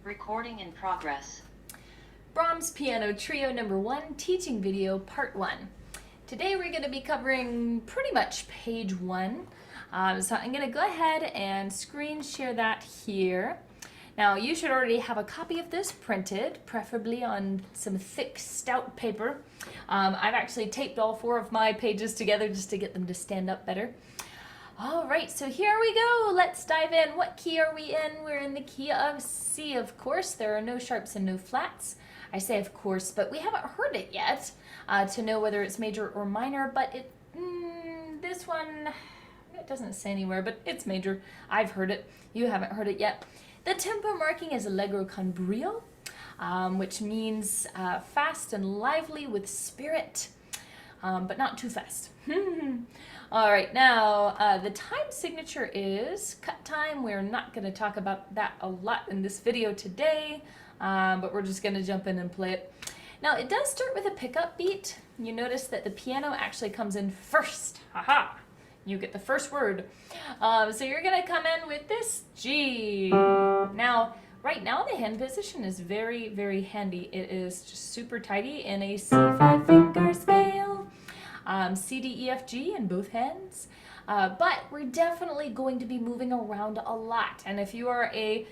Recording in progress. Brahms Piano Trio Number 1, Teaching Video Part 1. Today we're going to be covering pretty much page 1. So I'm going to go ahead and screen share that here. Now you should already have a copy of this printed, preferably on some thick, stout paper. I've actually taped all 4 of my pages together just to get them to stand up better. All right, so here we go. Let's dive in. What key are we in? We're in the key of C, of course. There are no sharps and no flats. I say of course, but we haven't heard it yet to know whether it's major or minor, but this one, it doesn't say anywhere, but it's major. I've heard it. You haven't heard it yet. The tempo marking is allegro con brio, which means fast and lively with spirit, but not too fast. All right, now the time signature is cut time. We're not going to talk about that a lot in this video today, but we're just going to jump in and play it. Now it does start with a pickup beat. You notice that the piano actually comes in first. Haha! You get the first word. So you're going to come in with this G. Now, right now the hand position is very, very handy. It is just super tidy in a C5 finger scale. C, D, E, F, G in both hands. But we're definitely going to be moving around a lot. And if you are a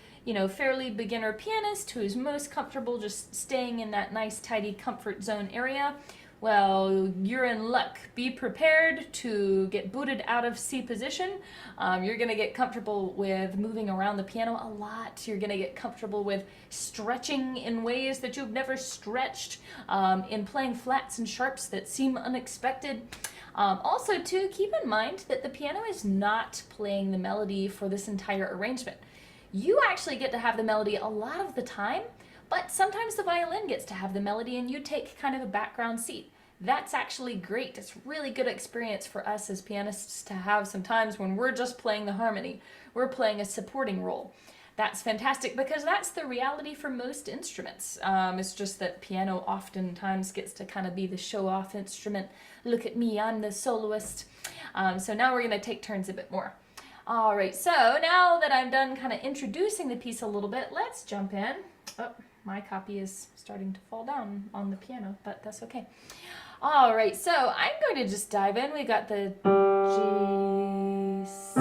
fairly beginner pianist who is most comfortable just staying in that nice, tidy comfort zone area, well, you're in luck. Be prepared to get booted out of C position. You're going to get comfortable with moving around the piano a lot. You're going to get comfortable with stretching in ways that you've never stretched, in playing flats and sharps that seem unexpected. Also, too, keep in mind that the piano is not playing the melody for this entire arrangement. You actually get to have the melody a lot of the time, but sometimes the violin gets to have the melody and you take kind of a background seat. That's actually great. It's really good experience for us as pianists to have sometimes when we're just playing the harmony. We're playing a supporting role. That's fantastic because that's the reality for most instruments. It's just that piano oftentimes gets to kind of be the show-off instrument. Look at me, I'm the soloist. So now we're going to take turns a bit more. All right, so now that I'm done kind of introducing the piece a little bit, let's jump in. Oh, my copy is starting to fall down on the piano, but that's okay. All right, so I'm going to just dive in. We got the G, C.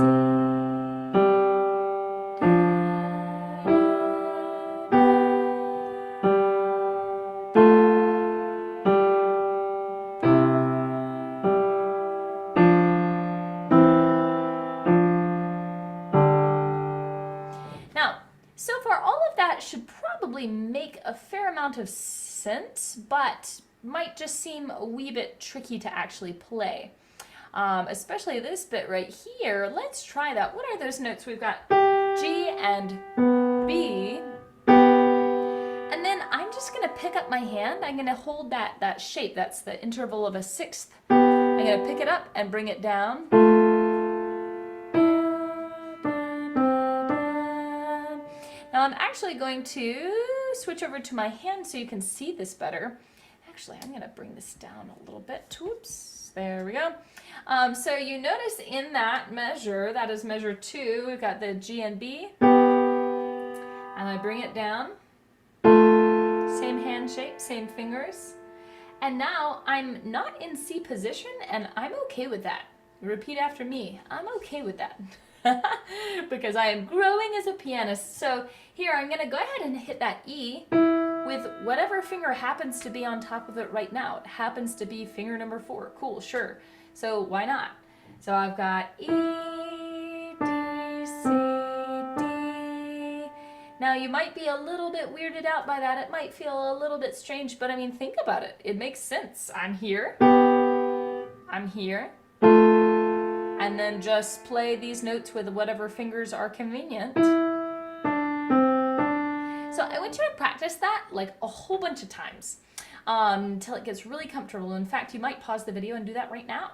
Now, so far all of that should probably make a fair amount of sense, but might just seem a wee bit tricky to actually play. Especially this bit right here. Let's try that. What are those notes? We've got G and B. And then I'm just going to pick up my hand. I'm going to hold that shape. That's the interval of a sixth. I'm going to pick it up and bring it down. Now I'm actually going to switch over to my hand so you can see this better. Actually, I'm going to bring this down a little bit. Oops, there we go. So you notice in that measure, that is measure 2, we've got the G and B. And I bring it down. Same hand shape, same fingers. And now I'm not in C position, and I'm okay with that. Repeat after me. I'm okay with that. Because I am growing as a pianist. So here I'm going to go ahead and hit that E with whatever finger happens to be on top of it right now. It happens to be finger number 4. Cool, sure. So why not? So I've got E, D, C, D. Now you might be a little bit weirded out by that. It might feel a little bit strange, but I mean, think about it. It makes sense. I'm here. I'm here. And then just play these notes with whatever fingers are convenient. So I want you to practice that like a whole bunch of times until it gets really comfortable. In fact, you might pause the video and do that right now.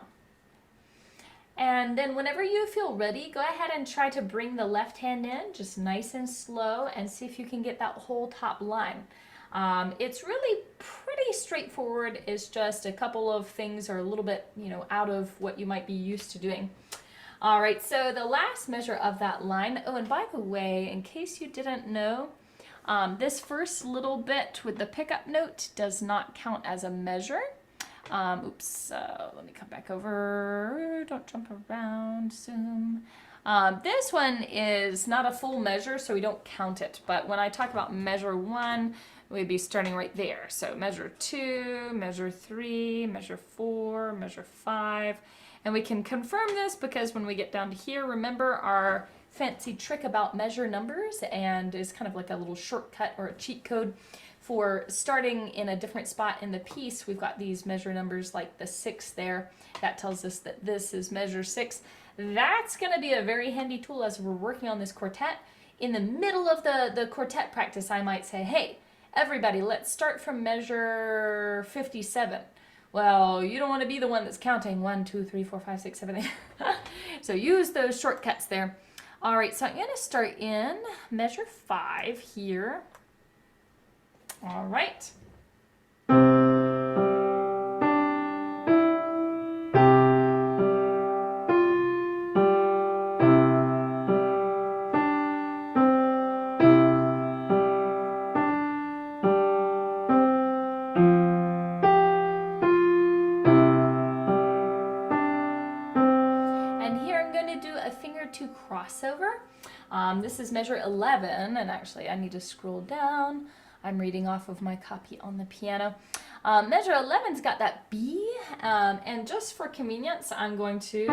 And then whenever you feel ready, go ahead and try to bring the left hand in, just nice and slow, and see if you can get that whole top line. It's really pretty straightforward. It's just a couple of things are a little bit, out of what you might be used to doing. All right, so the last measure of that line, oh, and by the way, in case you didn't know, This first little bit with the pickup note does not count as a measure. Oops, let me come back over. Don't jump around, zoom. This one is not a full measure, so we don't count it. But when I talk about measure 1, we'd be starting right there. So measure 2, measure 3, measure 4, measure 5. And we can confirm this because when we get down to here, remember our fancy trick about measure numbers, and is kind of like a little shortcut or a cheat code for starting in a different spot in the piece. We've got these measure numbers like the 6 there. That tells us that this is measure 6. That's going to be a very handy tool as we're working on this quartet. In the middle of the quartet practice, I might say, hey, everybody, let's start from measure 57. Well, you don't want to be the one that's counting 1, 2, 3, 4, 5, 6, 7, 8. So use those shortcuts there. All right, so I'm going to start in measure 5 here. All right. Crossover. This is measure 11, and actually I need to scroll down. I'm reading off of my copy on the piano. Measure 11's got that B, and just for convenience, I'm going to...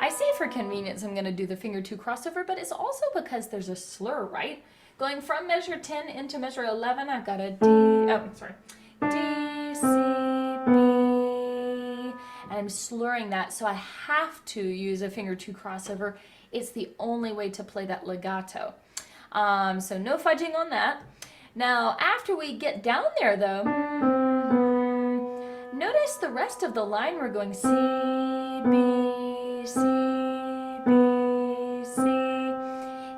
I say for convenience I'm going to do the finger 2 crossover, but it's also because there's a slur, right? Going from measure 10 into measure 11, I've got a D, D, C, B, and I'm slurring that, so I have to use a finger 2 crossover. It's the only way to play that legato. So no fudging on that. Now, after we get down there, though, notice the rest of the line. We're going C, B, C, B, C.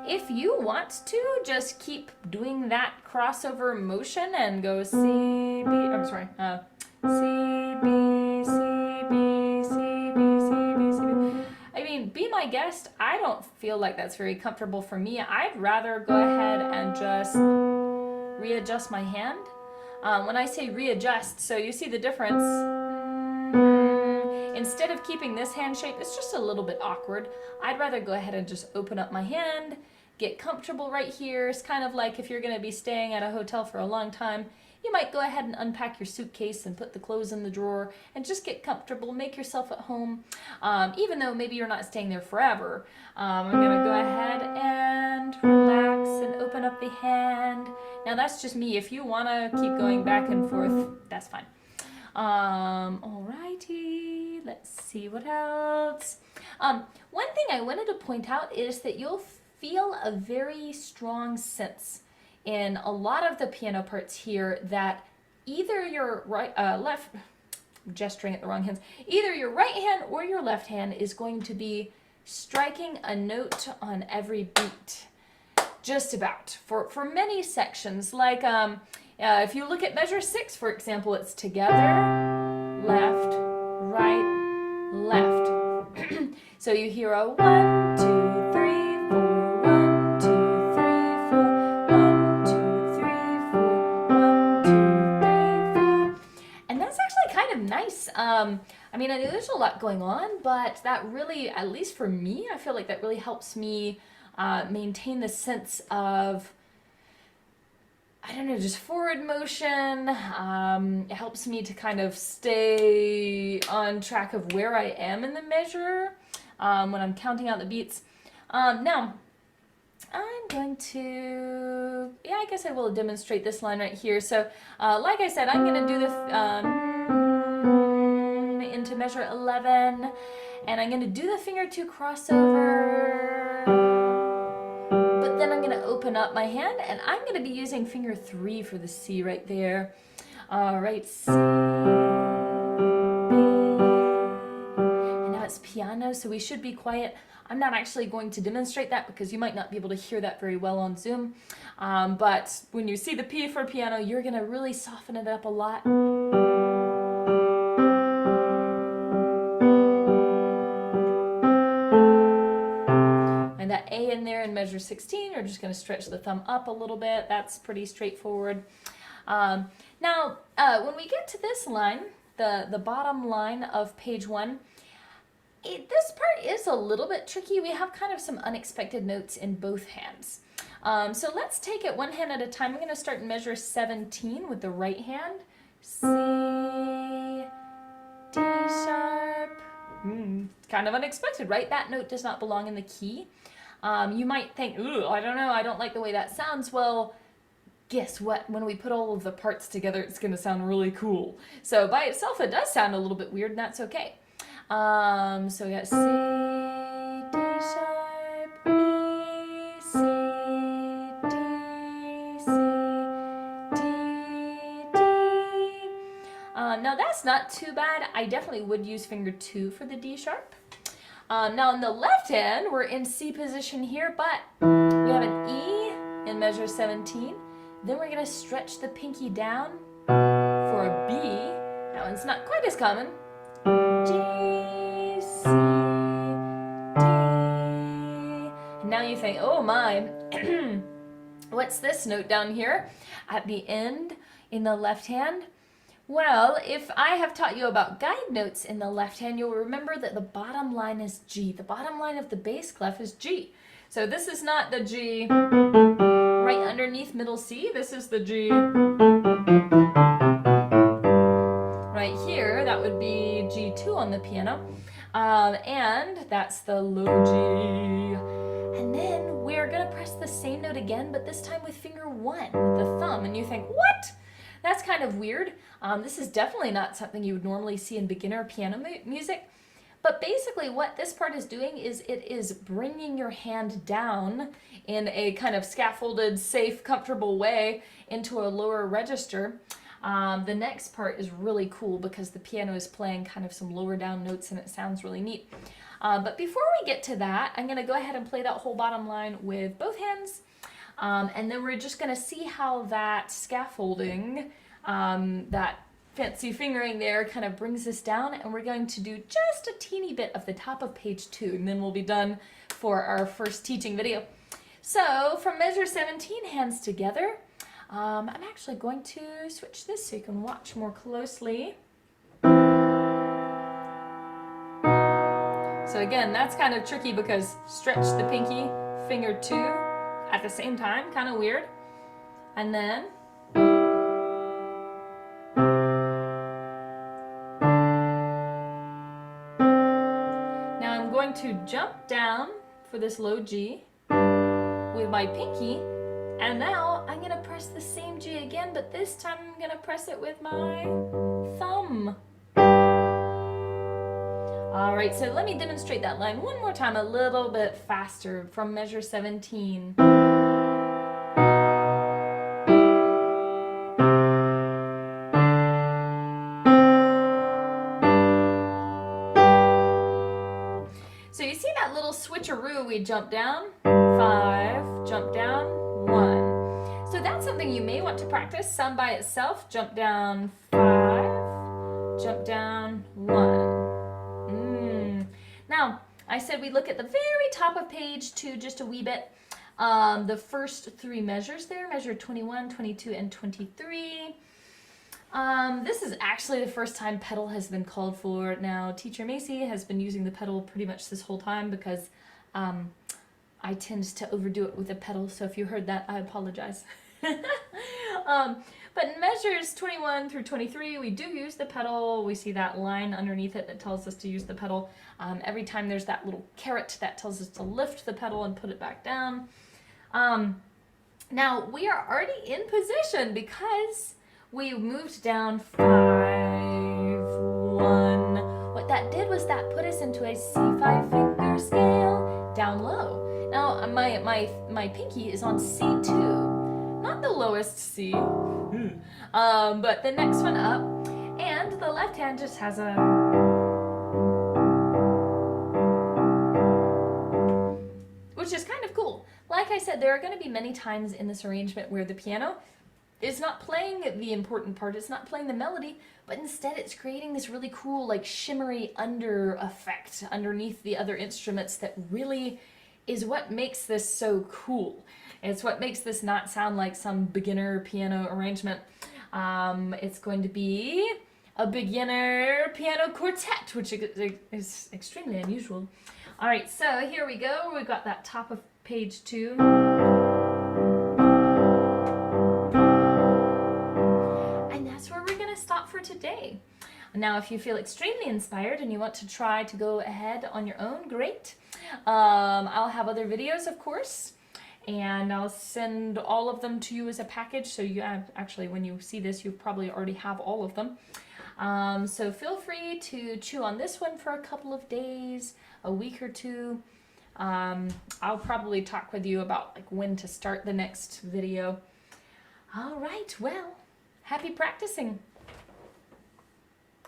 If you want to, just keep doing that crossover motion and go C, B, I'm sorry, C, B, C, B, C, B, C, B, C, B. I mean, be my guest. I don't feel like that's very comfortable for me. I'd rather go ahead and just readjust my hand. When I say readjust, so you see the difference. Instead of keeping this hand shape, it's just a little bit awkward. I'd rather go ahead and just open up my hand, get comfortable right here. It's kind of like if you're going to be staying at a hotel for a long time, you might go ahead and unpack your suitcase and put the clothes in the drawer and just get comfortable, make yourself at home. Even though maybe you're not staying there forever, I'm going to go ahead and relax and open up the hand. Now that's just me. If you want to keep going back and forth, that's fine. Alrighty, let's see what else. One thing I wanted to point out is that you'll feel a very strong sense in a lot of the piano parts here that either your left, I'm gesturing at the wrong hands, either your right hand or your left hand is going to be striking a note on every beat. Just about. For many sections, like if you look at measure 6, for example, it's together, left, right, left. So you hear a 1, 2, 3, 4, 1, 2, 3, 4, 1, 2, 3, 4, 1, 2, 3, 4. And that's actually kind of nice. I mean, I know there's a lot going on, but that really, at least for me, I feel like that really helps me maintain the sense of, I don't know, just forward motion. It helps me to kind of stay on track of where I am in the measure when I'm counting out the beats. Now, I'm going to, I guess I will demonstrate this line right here. So, like I said, I'm going to do the into measure 11, and I'm going to do the finger 2 crossover. But then I'm going to open up my hand, and I'm going to be using finger 3 for the C right there. All right, C, B. And now it's piano, so we should be quiet. I'm not actually going to demonstrate that because you might not be able to hear that very well on Zoom. But when you see the P for piano, you're going to really soften it up a lot. That A in there in measure 16, you're just going to stretch the thumb up a little bit. That's pretty straightforward. Now, when we get to this line, the bottom line of page 1, this part is a little bit tricky. We have kind of some unexpected notes in both hands. So let's take it one hand at a time. I'm going to start in measure 17 with the right hand. C, D sharp. Kind of unexpected, right? That note does not belong in the key. You might think, ooh, I don't know, I don't like the way that sounds. Well, guess what? When we put all of the parts together, it's going to sound really cool. So by itself, it does sound a little bit weird, and that's okay. So we got C, D sharp, E, C, D, C, D, D. Now that's not too bad. I definitely would use finger 2 for the D sharp. Now on the left hand, we're in C position here, but we have an E in measure 17. Then we're going to stretch the pinky down for a B. That one's not quite as common. G, C, D. And now you think, oh my, what's this note down here at the end in the left hand? Well, if I have taught you about guide notes in the left hand, you'll remember that the bottom line is G. The bottom line of the bass clef is G. So this is not the G right underneath middle C. This is the G right here. That would be G2 on the piano. And that's the low G. And then we're going to press the same note again, but this time with finger 1, with the thumb. And you think, what? That's kind of weird. This is definitely not something you would normally see in beginner piano music. But basically what this part is doing is it is bringing your hand down in a kind of scaffolded, safe, comfortable way into a lower register. The next part is really cool because the piano is playing kind of some lower down notes and it sounds really neat. But before we get to that, I'm going to go ahead and play that whole bottom line with both hands. And then we're just going to see how that scaffolding, that fancy fingering there kind of brings us down, and we're going to do just a teeny bit of the top of page 2, and then we'll be done for our first teaching video. So from measure 17, hands together, I'm actually going to switch this so you can watch more closely. So again, that's kind of tricky because stretch the pinky, finger 2 at the same time, kind of weird. And then to jump down for this low G with my pinky, and now I'm going to press the same G again, but this time I'm going to press it with my thumb. Alright, so let me demonstrate that line one more time a little bit faster from measure 17. So you see that little switcheroo, we jump down, 5, jump down, 1. So that's something you may want to practice, some by itself, jump down, 5, jump down, 1. Now, I said we look at the very top of page 2 just a wee bit. The first 3 measures there, measure 21, 22, and 23. This is actually the first time pedal has been called for. Now, Teacher Macy has been using the pedal pretty much this whole time because I tend to overdo it with the pedal, so if you heard that, I apologize. But in measures 21 through 23, we do use the pedal. We see that line underneath it that tells us to use the pedal. Every time there's that little caret that tells us to lift the pedal and put it back down. Now, we are already in position because we moved down 5, 1. What that did was that put us into a C5 finger scale down low. Now my pinky is on C2, not the lowest C, but the next one up, and the left hand just has a, which is kind of cool. Like I said, there are going to be many times in this arrangement where the piano is not playing the important part, it's not playing the melody, but instead it's creating this really cool, like, shimmery under effect underneath the other instruments that really is what makes this so cool. It's what makes this not sound like some beginner piano arrangement. It's going to be a beginner piano quartet, which is extremely unusual. All right, so here we go. We've got that top of page 2. And that's where we're going to stop for today. Now, if you feel extremely inspired and you want to try to go ahead on your own, great. I'll have other videos, of course, and I'll send all of them to you as a package. So you actually, when you see this, you probably already have all of them. So feel free to chew on this one for a couple of days, a week or two. I'll probably talk with you about like when to start the next video. All right, well, happy practicing.